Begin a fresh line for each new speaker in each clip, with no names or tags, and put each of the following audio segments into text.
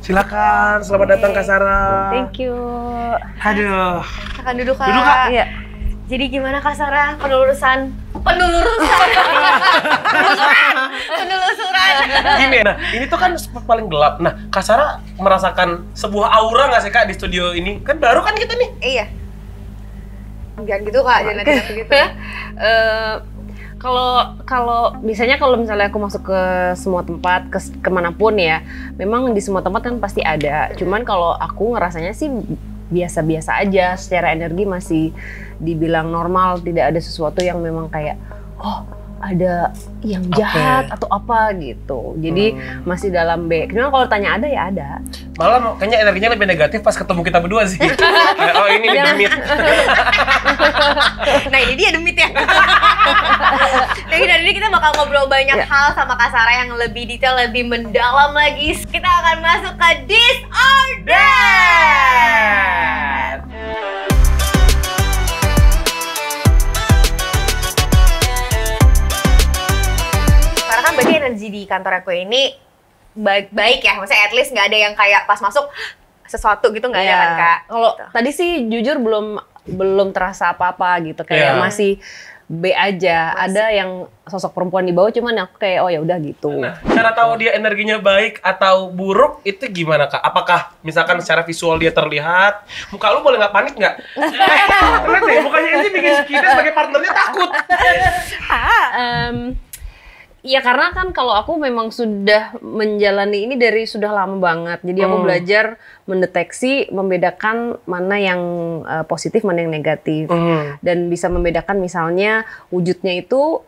Silakan, selamat datang Kak Sarah.
Thank you.
Aduh.
Akan duduk Kak.
Duduk, Kak.
Iya.
Jadi gimana Kak Sarah penelusuran?
Gini, nah ini tuh kan spot paling gelap. Nah, Kak Sarah merasakan sebuah aura nggak sih Kak di studio ini? Kan baru kan kita nih.
Iya. Jangan gitu Kak, jangan nanti gitu.
Kalau biasanya kalau misalnya aku masuk ke semua tempat, kemanapun ya, memang di semua tempat kan pasti ada. Cuman kalau aku ngerasanya sih biasa-biasa aja, secara energi masih dibilang normal, tidak ada sesuatu yang memang kayak oh ada yang jahat atau apa gitu. Jadi masih dalam B. Karena kalau tanya ada ya ada.
Malah kayaknya energinya lebih negatif pas ketemu kita berdua sih. Oh ini demit.
Nah ini dia demit ya. Jadi dari ini kita bakal ngobrol banyak hal sama Kak Sarah yang lebih detail, lebih mendalam lagi. Kita akan masuk ke This or That. Karena kan berarti energi di kantor aku ini baik ya, maksudnya at least nggak ada yang kayak pas masuk sesuatu gitu nggak ada kan Kak?
Kalau tadi sih jujur belum terasa apa-apa gitu, kayak masih B aja. Ada yang sosok perempuan di bawah, cuman aku kayak oh ya udah gitu.
Nah, cara tahu dia energinya baik atau buruk itu gimana Kak? Apakah misalkan secara visual dia terlihat? Muka lu boleh nggak panik nggak? Lihat deh, mukanya ini bikin kita sebagai partnernya takut.
Ya karena kan kalau aku memang sudah menjalani ini dari sudah lama banget. Jadi aku belajar mendeteksi, membedakan mana yang positif, mana yang negatif. Dan bisa membedakan misalnya wujudnya itu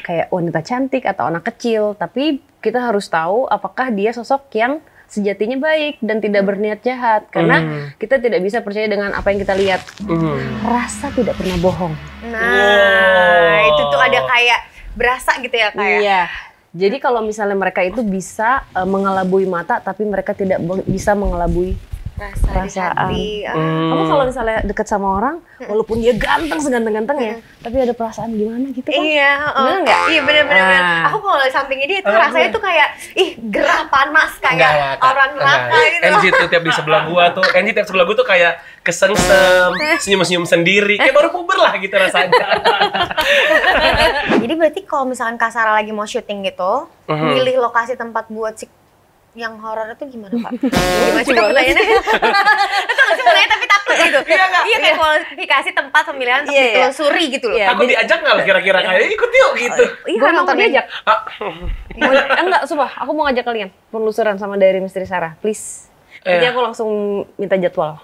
kayak wanita cantik atau anak kecil. Tapi kita harus tahu apakah dia sosok yang sejatinya baik dan tidak berniat jahat. Karena kita tidak bisa percaya dengan apa yang kita lihat. Rasa tidak pernah bohong.
Nah, itu tuh ada kayak berasa gitu ya Kak ya?
Iya. Jadi kalau misalnya mereka itu bisa mengelabui mata, tapi mereka tidak bisa mengelabui perasaan. Kamu kalau misalnya deket sama orang, walaupun dia ganteng seganteng-gantengnya, tapi ada perasaan gimana gitu kan?
Iya,
bener nggak?
Iya bener-bener. Aku kalau di sampingnya dia tuh rasanya tuh kayak, ih gerah panas kayak orang neraka gitu.
Enji tuh tiap di sebelah gua tuh, Enji tiap sebelah gua tuh kayak kesengsem, senyum-senyum sendiri, kayak baru puber lah gitu rasanya.
Jadi berarti kalau misalkan Kak Sarah lagi mau syuting gitu, milih lokasi tempat buat si yang horor itu gimana Kak? Gimana sih pertanyaannya? Itu nggak sih menanya tapi takut gitu? Iya kayak kualifikasi tempat pemilihan untuk ditelusuri gitu loh.
Aku diajak nggak lah kira-kira kayak ikut yuk gitu.
Iya kan nonton diajak. Enggak, sumpah. Aku mau ngajak kalian penelusuran sama dari Misteri Sarah, please. Jadi aku langsung minta jadwal.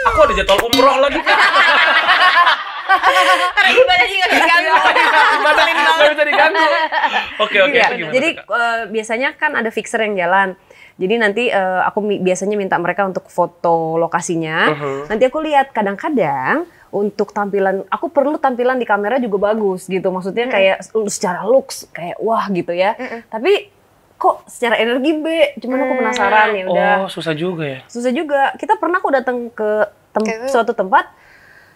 Aku ada jadwal umroh lagi.
Karena ibadah juga diganggu.
Nggak bisa diganggu. Oke, itu gimana?
Jadi biasanya kan ada fixer yang jalan. Jadi nanti aku biasanya minta mereka untuk foto lokasinya. Nanti aku lihat kadang-kadang untuk tampilan, aku perlu tampilan di kamera juga bagus gitu. Maksudnya kayak secara looks kayak wah gitu ya. Tapi kok secara energi B, cuman aku penasaran ya udah.
Oh, susah juga ya.
Susah juga. Kita pernah kok datang ke suatu tempat,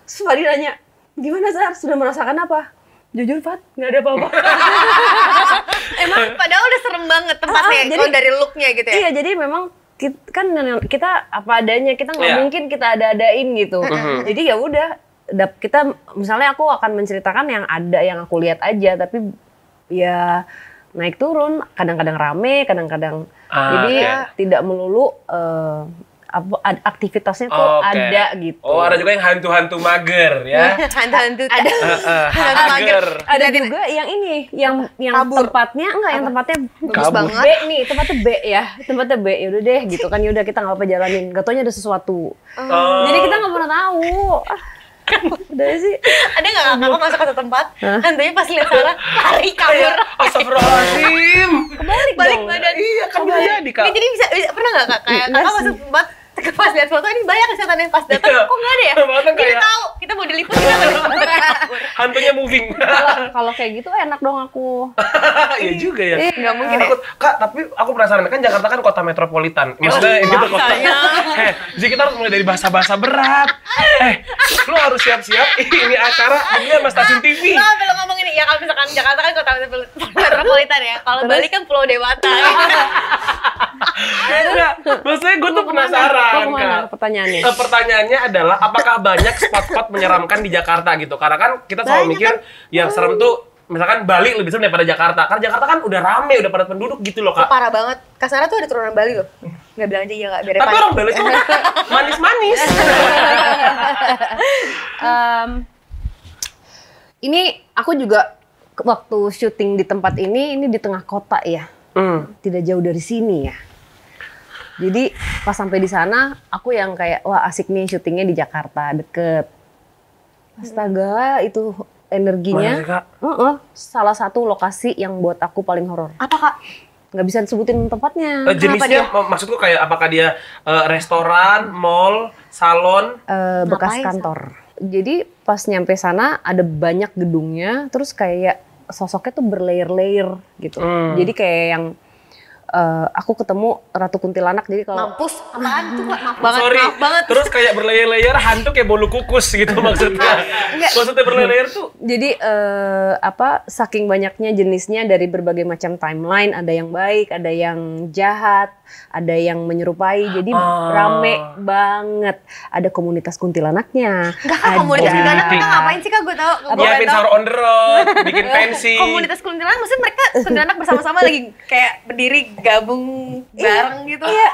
terus Fadi nanya, gimana Sar? Sudah merasakan apa? Jujur Fat, nggak ada apa-apa.
Emang padahal udah serem banget tempatnya, kalau dari looknya gitu ya?
Iya, jadi memang kita apa adanya, kita nggak mungkin kita ada-adain gitu. Jadi ya udah, kita misalnya aku akan menceritakan yang ada, yang aku lihat aja, tapi ya naik turun, kadang-kadang rame, kadang-kadang jadi tidak melulu aktivitasnya tuh ada gitu.
Oh, ada juga yang hantu-hantu mager ya.
Hantu-hantu ada.
Hantu mager.
Ada juga yang ini, yang tempatnya enggak, yang tempatnya bagus banget. B nih, tempatnya B ya. Tempatnya B. Ya udah deh gitu kan, ya udah kita enggak apa jalanin. Gak taunya ada sesuatu. Jadi kita enggak pernah tahu. Udah sih.
Ada nggak kakak masuk ke satu tempat, hantunya pas lihat Sarah lari kabur.
Astagfirullahaladzim.
Balik badan.
Iya kan bisa jadi Kak.
Jadi bisa pernah nggak Kak kayak kakak masuk tempat pas lihat foto ini banyak setan yang pas datang kok nggak ada ya? Kita tahu kita mau diliput kita nggak
Hantunya moving.
Kalau kayak gitu enak dong aku.
Iya juga ya.
Nggak mungkin ya.
Kak, tapi aku penasaran kan Jakarta kan kota metropolitan. Maksudnya gitu kota. Jadi kita harus mulai dari bahasa-bahasa berat. Lu harus siap-siap ini acara dunia sama stasiun TV.
Nah, belum ngomong ini ya, kalau misalkan Jakarta kan kota metropolitan ya. Kalau Bali kan Pulau Dewata.
Enggak, maksudnya gue tuh penasaran
kemana
Kak.
pertanyaannya?
Pertanyaannya adalah apakah banyak spot-spot menyeramkan di Jakarta gitu? Karena kan kita selalu mikir yang serem tuh misalkan Bali lebih serem daripada Jakarta. Karena Jakarta kan udah rame, udah padat penduduk gitu loh Kak.
Parah banget. Kak Sarah tuh ada turunan Bali loh. Nggak bilang aja ya nggak biar
Tapi orang Bali tuh manis-manis.
Ini aku juga waktu syuting di tempat ini di tengah kota ya. Tidak jauh dari sini ya. Jadi pas sampai di sana aku yang kayak wah asik nih syutingnya di Jakarta deket. Astaga itu energinya.
Mana sih, Kak?
Salah satu lokasi yang buat aku paling horor.
Apa Kak?
Nggak bisa disebutin tempatnya.
Jenisnya maksudku kayak apakah dia restoran, mall, salon,
bekas
Ngapain,
kantor. Jadi pas nyampe sana ada banyak gedungnya, terus kayak sosoknya tuh berlayer-layer gitu. Jadi kayak yang aku ketemu Ratu Kuntilanak, jadi kalau
Mampus, apaan tuh Kak? Maaf banget,
sorry.
maaf banget.
Terus kayak berlayer-layer hantu kayak bolu kukus gitu maksudnya. Maksudnya berlayer-layer tuh
jadi saking banyaknya jenisnya dari berbagai macam timeline, ada yang baik, ada yang jahat, ada yang menyerupai, jadi rame banget. Ada komunitas kuntilanaknya.
Enggak Kak, komunitas kuntilanak kita ngapain sih Kak? Gue tau.
nyiapin sahur on the road, bikin pensi.
Komunitas kuntilanak, maksudnya mereka kuntilanak bersama-sama lagi kayak berdiri gabung bareng gitu.
Iya,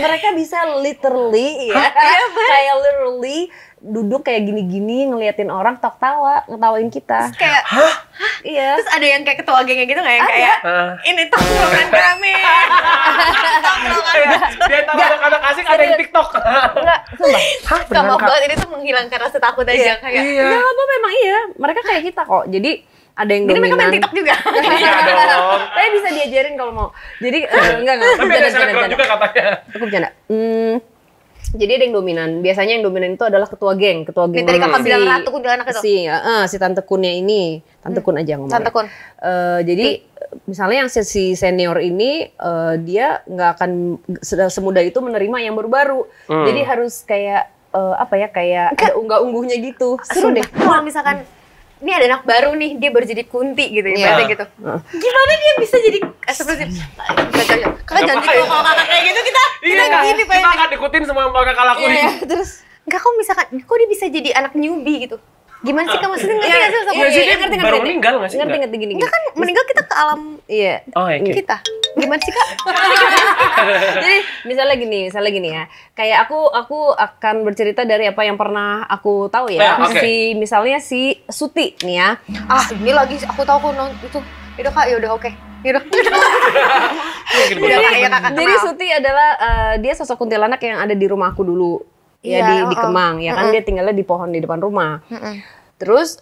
mereka bisa literally ya, kayak literally duduk kayak gini-gini ngeliatin orang tawa, ngetawain kita.
Terus kayak,
Iya.
terus ada yang kayak ketua gengnya gitu nggak yang kayak ini tongkrongan kami.
Di antara anak-anak asik ada yang TikTok.
Enggak, sumpah.
Sama banget, ini tuh menghilangkan rasa takut aja kayak.
Enggak apa memang iya. Mereka kayak kita kok. Jadi ada yang
Jadi mereka main
dominan.
TikTok juga.
Iya dong.
Saya bisa diajarin kalau mau. Jadi enggak.
Tapi ada selebgram juga katanya.
Aku bercanda. Jadi ada yang dominan. Biasanya yang dominan itu adalah ketua geng.
Yang tadi kakak bilang Ratu Kuntilanak itu.
Si Tante Kunnya ini. Tante Kun aja ngomongnya.
Tante Kun.
Jadi misalnya yang si senior ini dia nggak akan semudah itu menerima yang baru-baru. Jadi harus kayak kayak ada unggah-ungguhnya gitu. Seru deh.
Kalau misalkan ini ada anak baru nih, dia baru jadi kunti gitu ya, berarti gitu. Gimana dia bisa jadi kakak janji kalau kakak kayak gitu kita gini
Kita akan ikutin semua yang kakak lakuin.
Terus
enggak, kok misalkan kok dia bisa jadi anak newbie gitu. Gimana sih Kak, maksudnya ngerti nggak sih?
Iya sih, dia baru meninggal nggak sih?
Ngerti gini.
Enggak kan meninggal kita ke alam
Iya.
Oh, oke.
kita. Gimana sih Kak?
Jadi misalnya gini ya. Kayak aku akan bercerita dari apa yang pernah aku tahu ya.
Nah, oke.
Misalnya si Suti nih ya.
Ini lagi aku tahu kok itu. Yaudah Kak, yaudah oke. Yaudah.
Jadi Suti adalah dia sosok kuntilanak yang ada di rumah aku dulu. Ya di Kemang ya kan, dia tinggalnya di pohon di depan rumah. Terus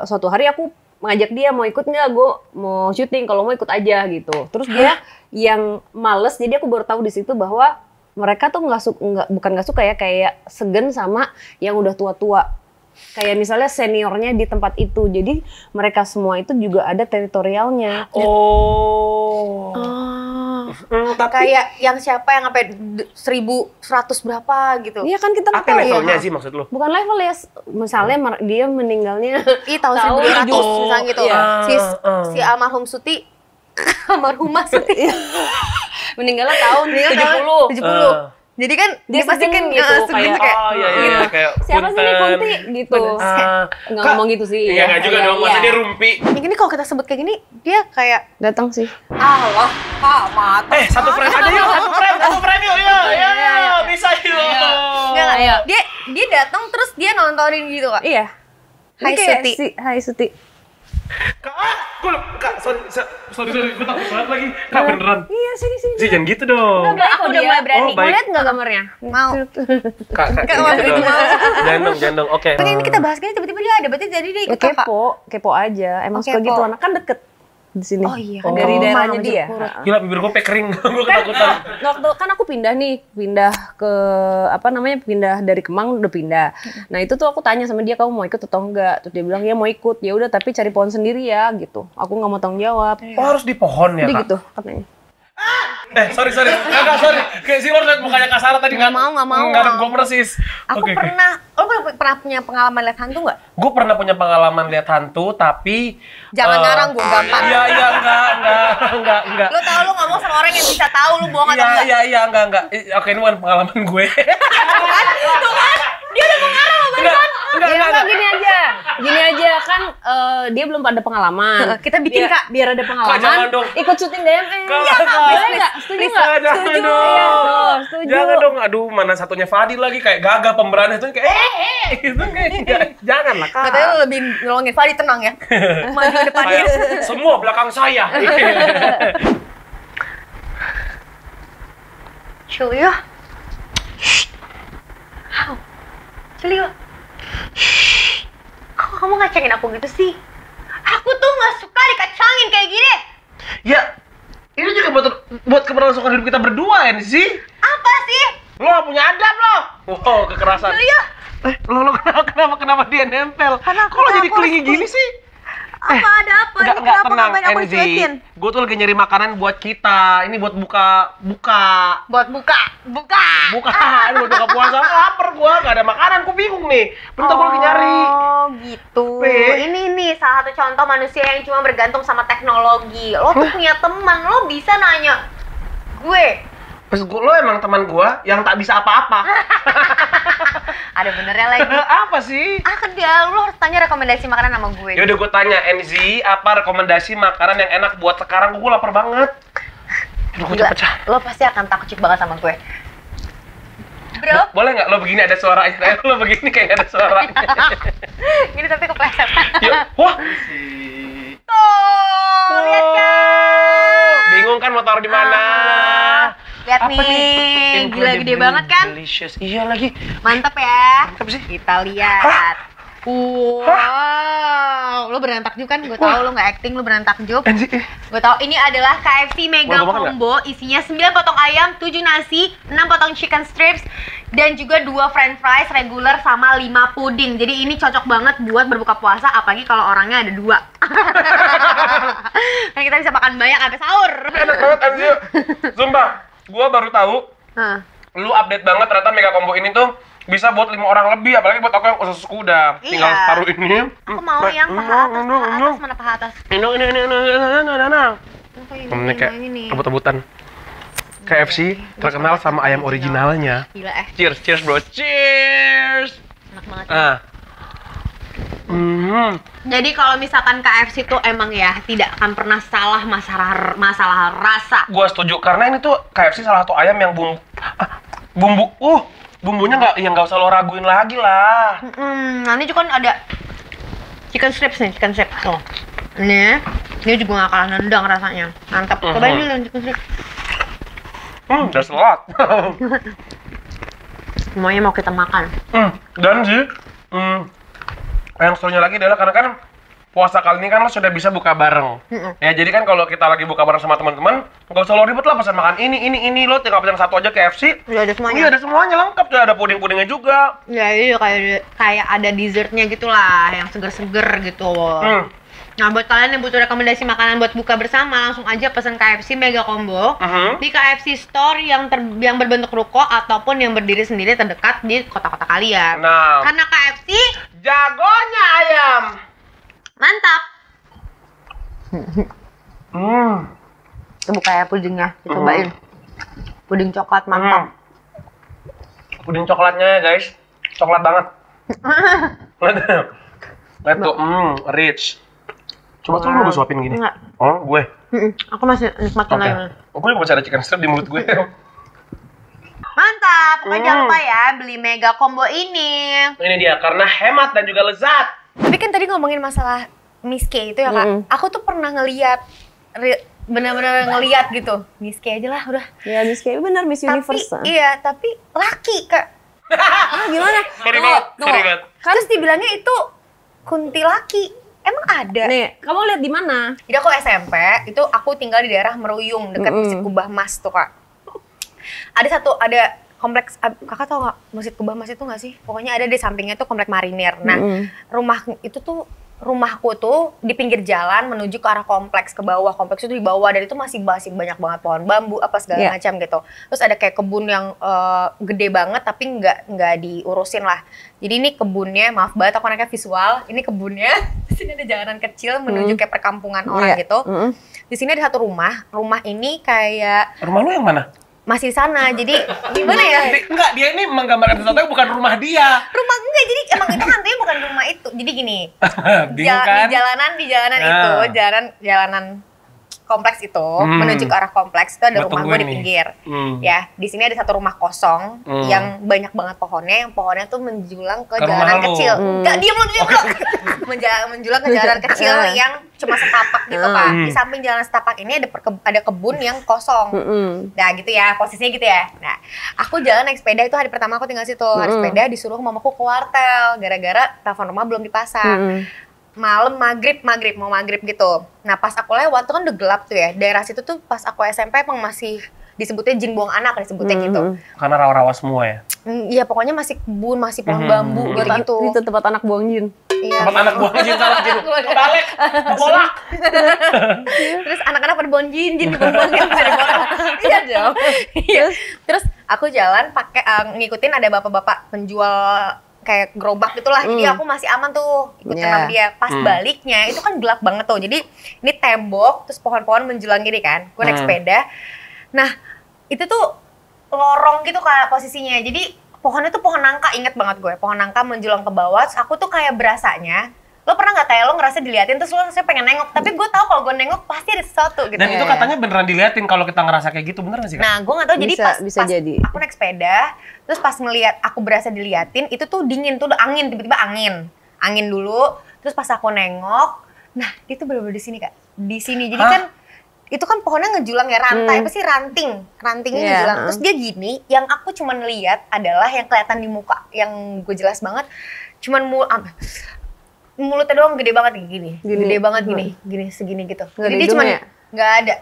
suatu hari aku ngajak dia, mau ikut nggak, gue mau syuting, kalau mau ikut aja gitu. Terus dia yang males, jadi aku baru tahu di situ bahwa mereka tuh bukan nggak suka ya, kayak segan sama yang udah tua-tua. Kayak misalnya seniornya di tempat itu, jadi mereka semua itu juga ada teritorialnya.
Tapi kayak yang siapa yang sampai 1100 berapa gitu.
Iya kan kita nggak
Apa
tahu
levelnya
ya.
sih maksud lo?
Bukan level ya, misalnya dia meninggalnya
Tahun 1200 misalnya gitu.
Iya.
Si almarhum Suti, almarhumah Suti.
meninggalnya tahun 70.
Jadi kan
Dia
pasti
segan
kan
gitu,
segan
kayak,
kayak
kayak
siapa sih ini Kunti gitu. Nggak ngomong gitu sih.
Iya nggak juga dong, masa dia rumpi.
ini kalau kita sebut kayak gini dia kayak
Datang sih.
Allah amat.
Satu frame aja yuk, satu frame yuk, bisa yuk.
Enggak. Dia datang terus dia nontonin gitu Kak.
Iya.
Hai
Ini kayak
Suti.
Hai Suti.
Kak, sorry, gue takut banget lagi. Kak beneran.
Iya sini.
Sih jangan gitu dong.
Aku udah mulai berani.
Oh, baik.
Mau lihat nggak gambarnya?
Mau.
Kak,
waktu itu mau.
Jangan dong, oke.
Ini kita bahas gini tiba-tiba dia ada, berarti jadi dia ikut Kakak.
Kepo aja. Emang suka
Kepo.
gitu, anak kan deket. di sini.
Oh iya,
Dari daerahnya
Mama
dia.
Jepurut.
Gila, bibir gue kering. Gue ketakutan.
Waktu kan aku pindah ke pindah dari Kemang udah pindah. Nah itu tuh aku tanya sama dia, kamu mau ikut atau enggak? Terus dia bilang ya mau ikut. Ya udah tapi cari pohon sendiri ya gitu. Aku nggak mau tanggung jawab.
Oh harus di pohon ya,
Jadi
Kak?
gitu katanya.
Sorry. Kakak, sorry. Kayak Silor liat mukanya Kasara tadi.
Nggak mau.
Nggak ada gue persis.
Aku
Oke.
lo pernah punya pengalaman lihat hantu nggak?
Gue pernah punya pengalaman lihat hantu, tapi...
Jangan ngarang gue gampang.
Iya, enggak.
Lo tau lo ngomong sama orang yang bisa tahu lo bohong atau enggak?
Iya, enggak. Oke, ini bukan pengalaman gue.
Tuh kan, dia udah mau ngarang lo barusan.
Enggak, gini aja kan dia belum ada pengalaman.
Kita bikin, Kak.
biar ada pengalaman.
Kak, jangan dong.
Ikut syuting DMN.
Iya, Kak.
Boleh nggak? Setuju nggak?
Jangan
Setuju.
dong.
Iya, tuh, setuju.
Jangan dong. Aduh, mana satunya Fadil lagi kayak gagah pemberani itu kayak gitu kayak jangan lah, Kak.
Katanya lo lebih nolongin Fadi, tenang ya. Maju ke depan dia.
Semua belakang saya.
Cilio. Cilio. Kok kamu ngacangin aku gitu sih? Aku tuh nggak suka dikacangin kayak gini.
Ya, ini juga buat keberlangsungan hidup kita berdua ya sih.
Apa sih?
Lo gak punya adab lo. Wow, kekerasan.
Cilio.
Lo kenapa dia nempel?
Karena
Kok lo jadi
aku
kelingi gini sih?
Apa ada apa? Ini
Enggak
kenapa
tenang,
ngapain aku
Enzi.
dicuekin?
Gue tuh lagi nyari makanan buat kita. Ini buat buka.
Buat buka.
Buka. Ini buat buka puasa. Lapar gue, gak ada makanan. Gue bingung nih. Bentar gue lagi nyari.
Oh gitu. Ini nih salah satu contoh manusia yang cuma bergantung sama teknologi. Lo tuh punya teman, lo bisa nanya gue.
Terus lo emang teman gue yang tak bisa apa-apa.
Ada benernya lagi.
Apa sih?
Dia lo harus tanya rekomendasi makanan sama gue.
Yaudah gue tanya, Enzi, apa rekomendasi makanan yang enak buat sekarang? Gue lapar banget. Aduh, gue
Gila,
pecah.
lo pasti akan takjub banget sama gue. Bro,
Boleh nggak lo begini ada suaranya? Lo begini kayak ada suaranya.
gini tapi kepleset.
Yuk, wah.
Tuh, lihat kan?
Bingung kan mau taruh di mana?
Lihat
Apa
nih, gila gede
Incredibly
banget kan?
Delicious. Iya lagi.
Mantep ya.
Mantap sih.
Kita lihat. Wow, lo beneran takjub kan? Gue tau lo nggak acting, lo beneran takjub.
Enzi,
Gue tau ini adalah KFC Mega
Boleh gua makan
Combo, isinya 9 potong ayam, 7 nasi, 6 potong chicken strips, dan juga 2 french fries regular sama 5 puding. Jadi ini cocok banget buat berbuka puasa, apalagi kalau orangnya ada 2. Kan kita bisa makan banyak sampai sahur.
enak banget Enzi. Sumpah, gua baru tahu. Lu update banget ternyata Mega Combo ini tuh bisa buat 5 orang lebih, apalagi buat aku yang usus kuda. Tinggal
Iya.
separuh ini.
Aku mau yang paha atas, mana paha atas?
Ini. Ini kayak rebut-rebutan. KFC terkenal sama ayam originalnya.
Gila
Cheers bro, cheers.
enak banget. Jadi kalau misalkan KFC tuh emang ya tidak akan pernah salah masalah rasa.
Gua setuju karena ini tuh KFC salah satu ayam yang bumbunya nggak usah lo raguin lagi lah.
Nanti juga kan ada chicken strips nih, chicken strips tuh. Ini juga nggak kalah nendang rasanya, mantap. Cobain dulu chicken strips.
There's a lot.
Semuanya mau kita makan.
Dan sih, yang serunya lagi adalah karena kan puasa kali ini kan lo sudah bisa buka bareng. Ya jadi kan kalau kita lagi buka bareng sama teman-teman, nggak usah lo ribet lah pesan makan ini, lo tinggal pesan satu aja KFC.
Udah ada semuanya.
Iya ada semuanya lengkap, tuh ada puding-pudingnya juga.
Ya iya kayak ada dessertnya gitulah, yang seger-seger gitu. Nah buat kalian yang butuh rekomendasi makanan buat buka bersama, langsung aja pesan KFC Mega Combo di KFC Store yang berbentuk ruko ataupun yang berdiri sendiri terdekat di kota-kota kalian.
Nah,
Karena KFC
jagonya ayam.
mantap. Kita buka ya pudingnya, kita cobain. Puding coklat mantap.
Puding coklatnya guys, coklat banget. Lihat tuh, rich. Coba tuh lu gue suapin gini.
Enggak.
Oh, gue.
Aku masih nikmatin lagi.
Gue juga masih ada chicken strip di mulut gue.
Mantap, pokoknya jangan lupa ya beli Mega Combo ini.
Ini dia, karena hemat dan juga lezat.
Tapi kan tadi ngomongin masalah Miss K itu ya Kak, aku tuh pernah ngeliat, benar-benar ngeliat gitu. Miss K aja lah udah.
Ya Miss K bener Miss Universe.
Iya, tapi laki Kak.
Gimana?
Sorry banget.
Terus dibilangnya itu kunti laki. Emang ada?
Nih, kamu lihat di mana?
Jadi aku SMP, itu aku tinggal di daerah Meruyung, dekat Masjid Kubah Mas tuh Kak. Ada kompleks, kakak tau gak Masjid Kubah Mas itu gak sih? Pokoknya ada di sampingnya tuh komplek Marinir. Nah, rumahku tuh di pinggir jalan menuju ke arah kompleks, ke bawah. Kompleks itu di bawah, dan itu masih banyak banget pohon bambu, apa segala macam gitu. Terus ada kayak kebun yang gede banget, tapi nggak diurusin lah. Jadi ini kebunnya, maaf banget aku anaknya visual, ini kebunnya, di sini ada jalanan kecil menuju kayak perkampungan orang gitu. Di sini ada satu rumah ini kayak...
Rumah lu yang mana?
Masih di sana, jadi gimana ya?
Enggak, dia ini menggambarkan sesuatu yang bukan rumah dia.
Rumah enggak, jadi emang itu hantunya bukan rumah itu. Jadi gini,
Bingung kan?
di jalanan itu, jalanan kompleks itu menuju ke arah kompleks itu ada rumah gue di pinggir. Ya, di sini ada satu rumah kosong yang banyak banget pohonnya, yang pohonnya tuh menjulang ke jalanan kecil. Enggak, diam lu. Menjulang ke jalan kecil yang cuma setapak gitu Pak. Di samping jalan setapak ini ada kebun yang kosong. Nah gitu ya, posisinya gitu ya. Nah, aku jalan naik sepeda itu hari pertama aku tinggal situ. Hari sepeda disuruh mamaku ke wartel gara-gara telepon rumah belum dipasang. Malam maghrib gitu. Nah pas aku lewat tuh kan udah gelap tuh ya. Daerah situ tuh pas aku SMP emang masih disebutnya jin buang anak, disebutnya gitu.
Karena rawa-rawa semua ya?
Iya pokoknya masih kebun, masih pohon bambu gitu.
Itu tempat anak buang jin.
Iya.
Tempat anak buang jin, salah jin. Balik, bolak.
Terus anak-anak pada buang jin dibuang gitu dari bawah. Iya dong. Terus aku jalan pakai ngikutin ada bapak-bapak penjual kayak gerobak gitulah, jadi aku masih aman tuh ikutin sama dia. Pas baliknya itu kan gelap banget tuh, jadi ini tembok terus pohon-pohon menjulang gini kan. Gue naik sepeda, nah itu tuh lorong gitu kayak posisinya, jadi pohonnya tuh pohon nangka, inget banget gue, pohon nangka menjulang ke bawah. Terus aku tuh kayak berasanya, lo pernah nggak kayak lo ngerasa diliatin terus lo saya pengen nengok, tapi gue tahu kalau gue nengok pasti ada sesuatu gitu.
Dan itu katanya beneran diliatin kalau kita ngerasa kayak gitu, bener nggak sih Kak?
Nah gue nggak tahu, jadi pas
jadi.
aku naik sepeda terus pas ngelihat aku berasa diliatin, itu tuh dingin tuh, udah angin, tiba-tiba angin dulu. Terus pas aku nengok, nah itu bener-bener di sini Kak, di sini. Jadi kan itu kan pohonnya ngejulang ya, rantai apa sih, rantingnya ngejulang. Terus dia gini, yang aku cuman lihat adalah yang kelihatan di muka, yang gue jelas banget, cuman mulutnya doang gede banget gini. Gede banget gini segini gitu. Jadi dia cuma nggak ada.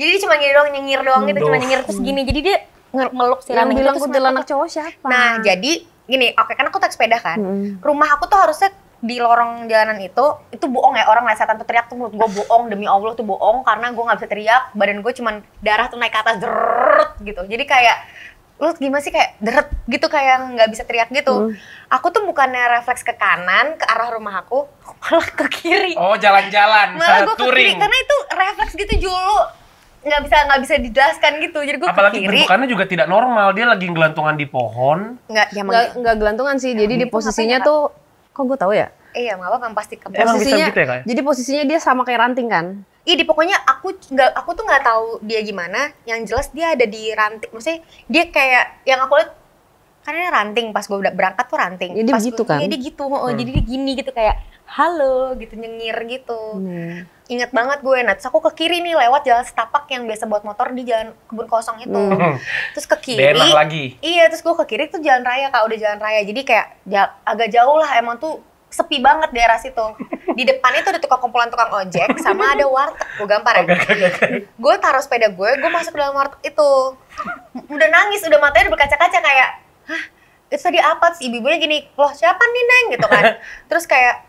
Jadi dia cuma gini doang, nyengir doang gitu, cuma nyengir terus gini. Jadi dia meluk si
Yang bilang
itu.
kuntilanak cowok siapa?
Nah jadi gini, oke kan aku naik sepeda kan. Rumah aku tuh harusnya di lorong jalanan itu bohong ya, orang setan tuh teriak tuh menurut gue bohong, demi Allah tuh bohong, karena gue nggak bisa teriak, badan gue cuman darah tuh naik ke atas deret gitu. Jadi kayak lu gimana sih, kayak deret gitu, kayak nggak bisa teriak gitu. Aku tuh bukannya refleks ke kanan ke arah rumah aku, malah ke kiri.
Oh jalan-jalan,
malah gue ke
touring.
kiri karena itu refleks gitu dulu, nggak bisa dijelaskan gitu. Jadi gue ke
Apalagi
kiri.
bentukannya juga tidak normal, dia lagi gelantungan di pohon.
Nggak gelantungan sih, jadi di posisinya tuh, kok gue tahu ya?
Iya, nggak apa-apa, pasti ke
Emang bisa
posisinya.
gitu ya, Kak?
Jadi posisinya dia sama kayak ranting kan?
Iya, pokoknya aku tuh nggak tahu dia gimana. Yang jelas dia ada di ranting. Maksudnya dia kayak yang aku lihat, karena ranting pas gue berangkat tuh ranting.
Jadi
pas
begitu kan?
Iya, dia gitu. Jadi dia gini gitu, kayak halo gitu, nyengir gitu. Ingat banget gue. Nah, terus aku ke kiri nih lewat jalan setapak yang biasa buat motor di jalan kebun kosong itu. Terus ke kiri.
Benak lagi.
Iya, terus gue ke kiri tuh jalan raya, Kak, udah jalan raya. Jadi kayak agak jauh lah, emang tuh sepi banget daerah situ. Di depannya tuh ada kumpulan tukang ojek sama ada warteg. Gue gampar ya. Gue taruh sepeda gue masuk ke dalam warteg itu. Udah nangis, udah matanya udah berkaca-kaca kayak, hah, itu tadi apa? Terus ibu-ibunya gini, loh siapa nih Neng? Gitu kan. Terus kayak,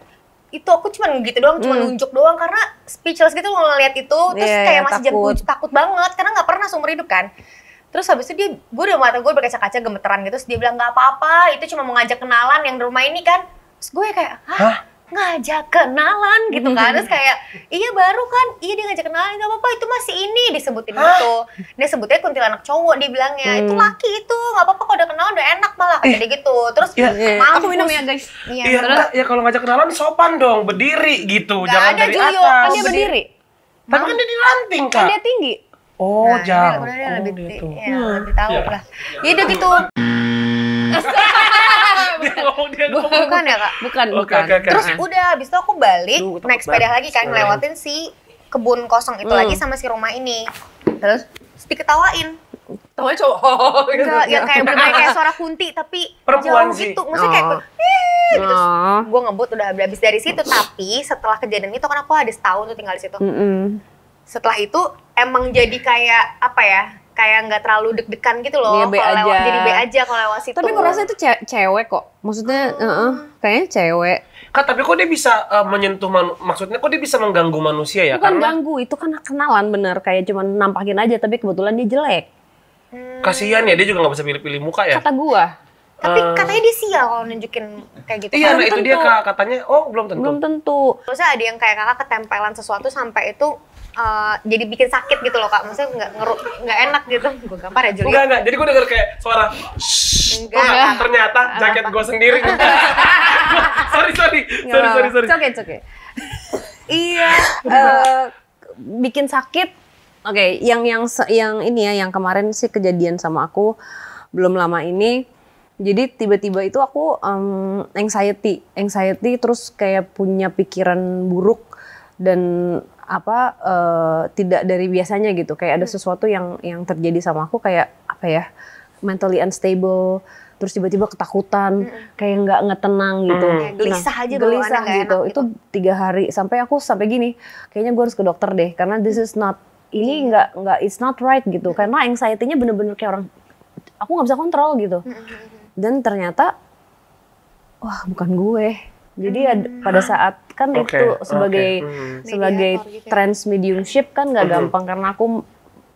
itu aku cuma gitu doang, cuma nunjuk doang karena speechless gitu ngeliat itu. Terus kayak masih takut banget karena nggak pernah seumur hidup kan. Terus habis itu gue udah mata gue berkaca-kaca gemeteran gitu. Terus dia bilang nggak apa-apa, itu cuma mau ngajak kenalan yang di rumah ini kan. Terus gue kayak, hah? Ngajak kenalan gitu kan. Terus kayak, iya baru kan, iya dia ngajak kenalan, gak apa-apa itu masih ini, disebutin gitu. Dia sebutnya kuntilanak cowok, dia bilangnya, itu laki itu, gak apa-apa kalau udah kenalan udah enak malah, kata dia gitu. Terus,
Aku minum ya guys.
Iya, ya kalau ngajak kenalan sopan dong, berdiri gitu, jangan dari
Julio,
atas.
Kan dia berdiri.
Tapi kan dia di ranting, Kak.
Kan dia tinggi.
Oh, jauh.
Udah dia lebih tahu lah. Ya udah gitu. Bukan ya Kak?
Bukan.
Terus udah, habis itu aku balik, naik sepeda lagi kan, ngelewatin si kebun kosong itu lagi sama si rumah ini. Terus diketawain.
Taunya cowok.
Enggak, yang kayak kayak suara kunti tapi
perempuan
jauh
sih.
gitu. Maksudnya kayak gitu. Gue ngebut udah habis dari situ. Tapi setelah kejadian itu kan aku ada setahun tuh tinggal di situ. Setelah itu emang jadi kayak apa ya? Kayak nggak terlalu deg-degan gitu loh.
Iya,
Jadi B aja kalau lewat situ.
Tapi gue rasa itu cewek kok. Maksudnya kayaknya cewek.
Kak, tapi kok dia bisa menyentuh maksudnya kok dia bisa mengganggu manusia ya?
Bukan ganggu, itu kan kenalan bener. Kayak cuma nampakin aja, tapi kebetulan dia jelek.
Kasihan ya, dia juga nggak bisa pilih-pilih muka ya?
Kata gua.
Tapi katanya dia sial kalau nunjukin kayak gitu.
Iya, nah
Belum
itu dia
tentu.
Kak, katanya, oh belum tentu.
Belum tentu.
Terusnya ada yang kayak kakak ketempelan sesuatu sampai itu jadi bikin sakit gitu loh Kak. Maksudnya nggak enak gitu. Gue gampar ya Julia.
Enggak. Jadi gue denger kayak suara
Enggak.
ternyata jaket gue sendiri. sorry.
It's okay. Iya. Bikin sakit. Oke, yang ini ya, yang kemarin sih kejadian sama aku belum lama ini. Jadi tiba-tiba itu aku anxiety terus kayak punya pikiran buruk dan tidak dari biasanya gitu. Kayak ada sesuatu yang terjadi sama aku kayak apa ya? Mentally unstable, terus tiba-tiba ketakutan, kayak nggak tenang gitu.
Gelisah aja
gelisah
bawaannya,
gitu.
nggak enak
Itu 3 hari sampai gini, kayaknya gue harus ke dokter deh karena this is not nggak it's not right gitu. Karena anxiety-nya bener-bener kayak orang aku nggak bisa kontrol gitu. Dan ternyata wah bukan gue. Jadi pada saat kan itu sebagai
Mediator gitu ya.
trans mediumship kan nggak gampang karena aku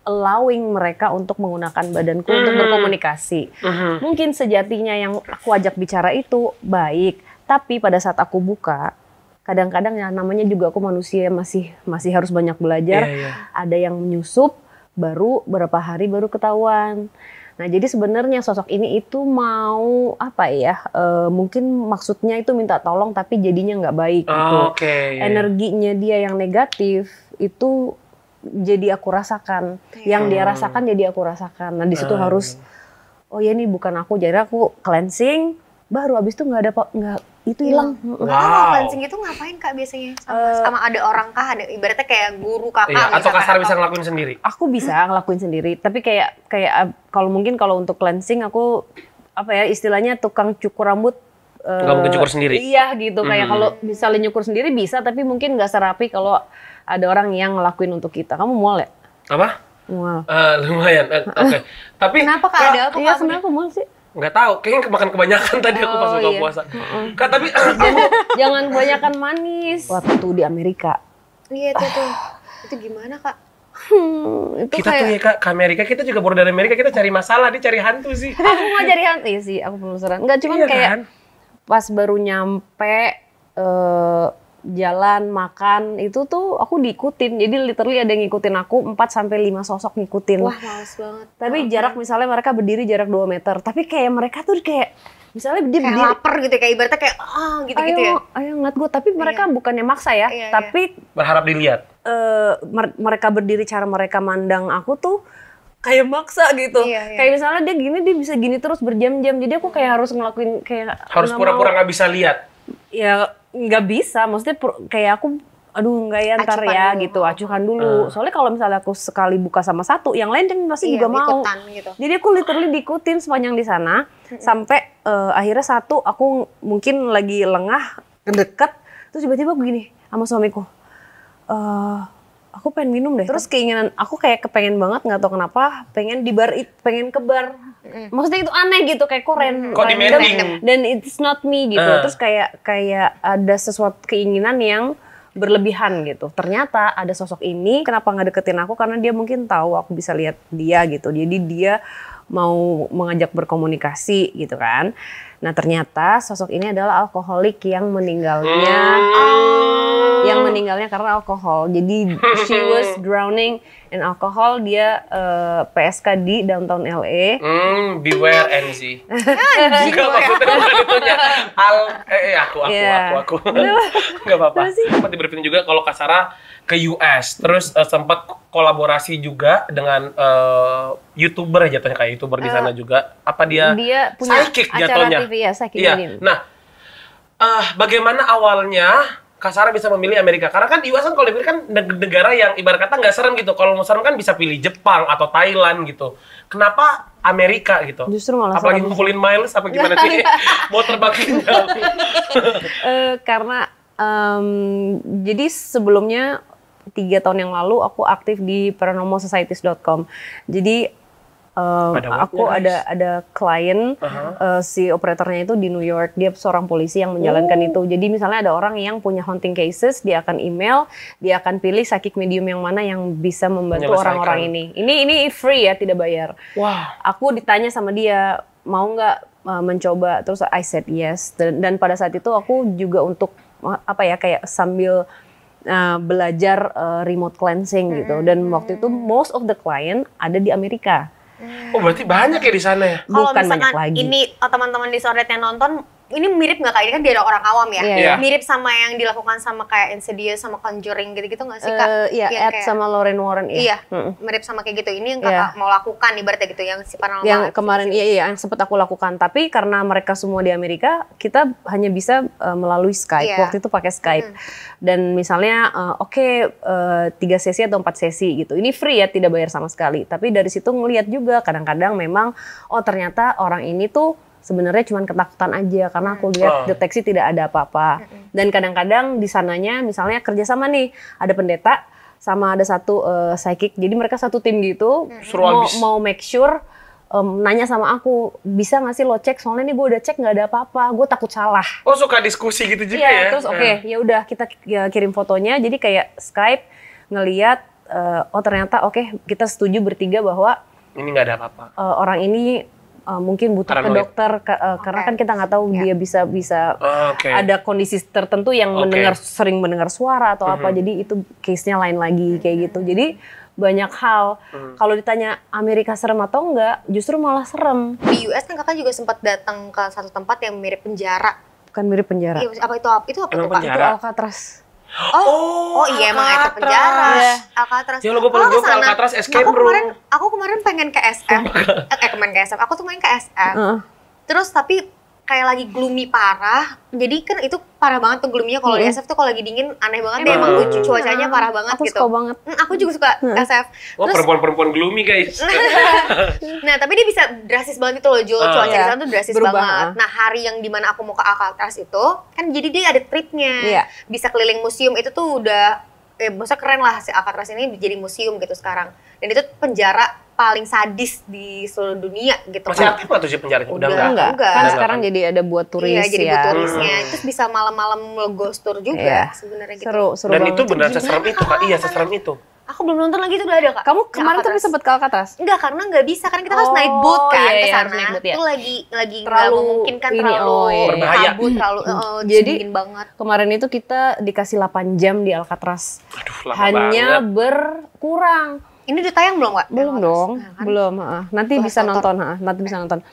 allowing mereka untuk menggunakan badanku untuk berkomunikasi. Mungkin sejatinya yang aku ajak bicara itu baik, tapi pada saat aku buka, kadang-kadang ya namanya juga aku manusia masih harus banyak belajar. Ada yang menyusup, baru berapa hari baru ketahuan. Nah jadi sebenarnya sosok ini itu mau apa ya? Mungkin maksudnya itu minta tolong tapi jadinya nggak baik gitu. Energinya dia yang negatif itu jadi aku rasakan, yang dia rasakan jadi aku rasakan. Nah di situ harus, oh ya ini bukan aku, jadi aku cleansing, baru abis itu nggak itu hilang.
Kalau cleansing itu ngapain Kak biasanya? Sama ada orang kah? Ada ibaratnya kayak guru kakak.
Iya, atau kasar bisa ngelakuin sendiri?
Aku bisa ngelakuin sendiri, tapi kayak kalau untuk cleansing aku apa ya istilahnya tukang cukur rambut.
Nggak mungkin cukur sendiri?
Iya gitu, kayak kalau misalnya nyukur sendiri bisa, tapi mungkin nggak serapi kalau ada orang yang ngelakuin untuk kita. Kamu mual ya?
Apa?
Mual.
Lumayan, oke. Tapi
kenapa Kak ada apa?
Iya sebenarnya aku mual sih.
Nggak tahu, kayaknya makan kebanyakan tadi aku pas buka puasa. Kak, tapi
jangan kebanyakan manis. Waktu di Amerika.
Iya tuh. Itu gimana Kak?
Itu
kita tuh ya Kak, ke Amerika, kita juga baru dari Amerika, kita cari masalah, dia cari hantu sih.
Aku nggak cari hantu, iya sih, aku penasaran. Nggak, cuman kayak kan? Pas baru nyampe, jalan, makan, itu tuh aku diikutin. Jadi literally ada yang ngikutin aku, 4-5 sosok ngikutin.
Wah males banget.
Tapi jarak misalnya mereka berdiri jarak 2 meter. Tapi kayak mereka tuh kayak, misalnya dia
kayak
berdiri.
lapar gitu, kayak ibaratnya kayak gitu-gitu ya.
Ayo ngeliat gue, tapi mereka bukannya maksa ya. Tapi
berharap dilihat.
Mereka berdiri, cara mereka mandang aku tuh kayak maksa gitu. Kayak misalnya dia gini, dia bisa gini terus berjam-jam. Jadi aku kayak harus ngelakuin kayak
harus pura-pura nggak bisa lihat.
Ya nggak bisa, maksudnya kayak aku nggak ya ntar ya dulu. Gitu, acuhkan dulu. Soalnya kalau misalnya aku sekali buka sama satu, yang lain kan pasti juga mau.
Gitu.
Jadi aku literally diikutin sepanjang di sana sampai akhirnya satu aku mungkin lagi lengah deket, terus tiba-tiba begini sama suamiku, aku pengen minum deh. Terus keinginan aku kayak kepengen banget, nggak tahu kenapa, pengen pengen ke bar. Maksudnya itu aneh gitu, kayak
kok demanding.
Dan it's not me gitu. Terus kayak ada sesuatu keinginan yang berlebihan gitu. Ternyata ada sosok ini, kenapa nggak deketin aku? Karena dia mungkin tahu aku bisa lihat dia gitu. Jadi dia mau mengajak berkomunikasi gitu kan. Nah ternyata sosok ini adalah alkoholik yang meninggalnya karena alkohol. Jadi she was drowning in alcohol. Dia PSK di downtown LA.
Beware NZ. Enggak maksudnya bukan itunya. Aku. Enggak apa-apa. Sempat berpikir juga kalau Kak Sarah ke US, terus sempat kolaborasi juga dengan YouTuber jatuhnya, kayak YouTuber di sana juga. Apa dia
punya
psychic
acara
jatuhnya?
TV ya, psychic.
Iya. Nah, bagaimana awalnya Kak Sarah bisa memilih Amerika? Karena kan US kan kalau dipilih kan negara yang ibarat kata nggak serem gitu. Kalau mau serem kan bisa pilih Jepang atau Thailand gitu. Kenapa Amerika gitu?
Justru malah
apalagi
serem.
ngumpulin miles apa gimana sih? Mau terbang jauh.
Karena jadi sebelumnya 3 tahun yang lalu aku aktif di paranormalsocieties.com. Jadi aku ada klien, si operatornya itu di New York, dia seorang polisi yang menjalankan itu. Jadi misalnya ada orang yang punya haunting cases, dia akan email, dia akan pilih psychic medium yang mana yang bisa membantu orang-orang ini. Ini free ya, tidak bayar.
Wah.
Aku ditanya sama dia, mau nggak mencoba? Terus I said yes. Dan pada saat itu aku juga untuk kayak sambil belajar remote cleansing gitu. Dan waktu itu most of the client ada di Amerika.
Oh berarti banyak ya di sana ya?
Kalau
Bukan banyak
misalkan
lagi.
ini teman-teman di Sordet yang nonton, ini mirip nggak Kak? Ini kan dia ada orang awam ya?
Iya.
Mirip sama yang dilakukan sama kayak Insidious sama Conjuring gitu-gitu nggak sih Kak?
Iya,
Yang
Ed sama Lauren Warren ya.
Iya, mirip sama kayak gitu. Ini yang Kakak mau lakukan ibaratnya gitu, yang si paranormal.
Yang kemarin yang sempat aku lakukan. Tapi karena mereka semua di Amerika, kita hanya bisa melalui Skype.
Iya.
Waktu itu pakai Skype. Dan misalnya 3 sesi atau 4 sesi gitu. Ini free ya, tidak bayar sama sekali. Tapi dari situ ngelihat juga kadang-kadang memang ternyata orang ini tuh sebenarnya cuma ketakutan aja karena aku lihat deteksi tidak ada apa-apa. Dan kadang-kadang di sananya misalnya kerjasama nih, ada pendeta sama ada satu psychic, jadi mereka satu tim gitu, mau make sure nanya sama aku, bisa nggak sih lo cek, soalnya nih gue udah cek nggak ada apa-apa, gue takut salah.
Oh suka diskusi gitu juga ya?
Terus ya udah kita kirim fotonya, jadi kayak Skype ngelihat, ternyata kita setuju bertiga bahwa
ini nggak ada apa-apa.
Orang ini mungkin butuh ke dokter karena kan kita nggak tahu dia bisa ada kondisi tertentu yang sering mendengar suara atau apa, jadi itu case-nya lain lagi kayak gitu. Jadi banyak hal. Kalau ditanya Amerika serem atau enggak, justru malah serem.
Di US kan Kakak juga sempat datang ke satu tempat yang mirip penjara.
Bukan mirip penjara.
Iya, apa itu tuh Kak?
Itu Alcatraz.
Oh iya, emang itu penjara. Alcatraz.
Ya lo gue paling ke Alcatraz escape room.
Aku kemarin pengen ke SM. Aku tuh main ke SM. Terus tapi kayak lagi gloomy parah. Jadi kan itu parah banget tuh gloomy-nya kalau di SF tuh kalau lagi dingin aneh banget deh, emang cuacanya parah banget
aku
gitu.
Aku suka banget.
Aku juga suka SF.
Oh, perempuan-perempuan gloomy guys.
Nah, tapi dia bisa drastis banget itu loh, Jul. Cuaca di sana tuh drastis banget. Nah, hari yang dimana aku mau ke Alcatraz itu, kan jadi dia ada tripnya. Bisa keliling museum, itu tuh udah, maksudnya keren lah si Alcatraz ini jadi museum gitu sekarang. Dan itu penjara paling sadis di seluruh dunia gitu.
Masih aktif nggak tuh si penjaranya? Udah
enggak. Kan sekarang jadi ada buat turis.
Iya, jadi buat turisnya. Terus bisa malam-malam ghost tour juga sebenarnya gitu.
Seru
Dan
banget.
itu benar seserem itu Kak? Iya, seserem itu.
Aku belum nonton lagi, itu udah ada Kak.
Kamu kemarin tapi sempat ke Alcatraz?
Enggak, karena nggak bisa. Kan kita harus naik boat kan ke sana. Itu lagi
terlalu
memungkinkan, terlalu
berbahaya.
kabut, terlalu
jadi
dingin banget.
Kemarin itu kita dikasih 8 jam di Alcatraz.
Aduh, lama
hanya
banget.
Berkurang. Ini udah tayang belum, Kak?
Belum dong, belum. Nanti bisa nonton,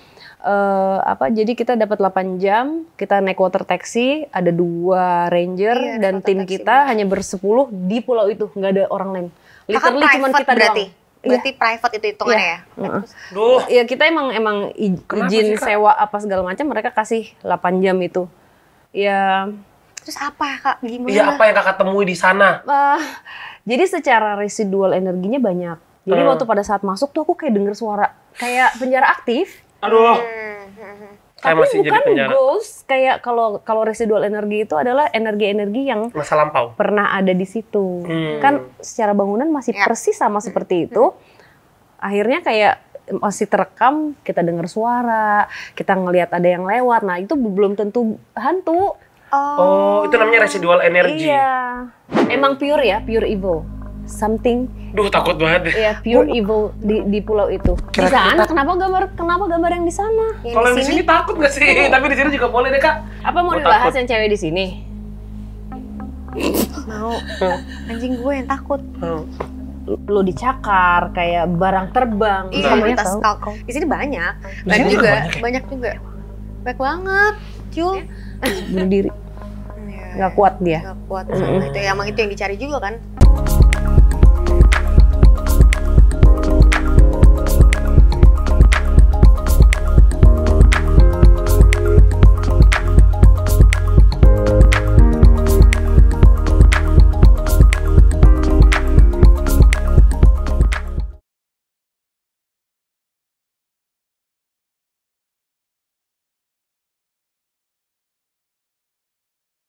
jadi kita dapat 8 jam, kita naik water taxi, ada 2 ranger dan tim kita hanya ber-10 di pulau itu, nggak ada orang lain. Literally cuma kita
berarti.
doang.
Berarti private itu hitungannya ya?
Duh.
Ya kita emang izin sewa apa segala macam, mereka kasih 8 jam itu. Ya.
Terus apa Kak? Gimana?
Iya, apa yang Kakak temui di sana?
Jadi secara residual energinya banyak. Jadi waktu pada saat masuk tuh aku kayak denger suara kayak penjara aktif.
Aduh.
Tapi
masih
bukan
jadi penjara.
ghost. Kayak kalau residual energi itu adalah energi-energi yang
Masa lampau.
pernah ada di situ. Kan secara bangunan masih persis sama seperti itu. Akhirnya kayak masih terekam, kita dengar suara, kita ngelihat ada yang lewat. Nah itu belum tentu hantu.
Oh, itu namanya residual energy.
Iya. Emang pure ya, pure evil. Something.
Duh, takut banget deh.
Iya, pure evil di pulau itu. Di sana kenapa gambar yang di sana?
Kalau di sini takut nggak sih? Tapi di sini juga boleh deh, Kak.
Apa mau dibahas yang cewek di sini?
Mau. Anjing gue yang takut.
Lo dicakar kayak barang terbang.
Iya, tas kalkol. Di sini banyak. Banyak juga. Banyak banget. Cul.
Bunuh diri. Nggak kuat dia.
Nggak kuat sama itu. Emang itu yang dicari juga kan.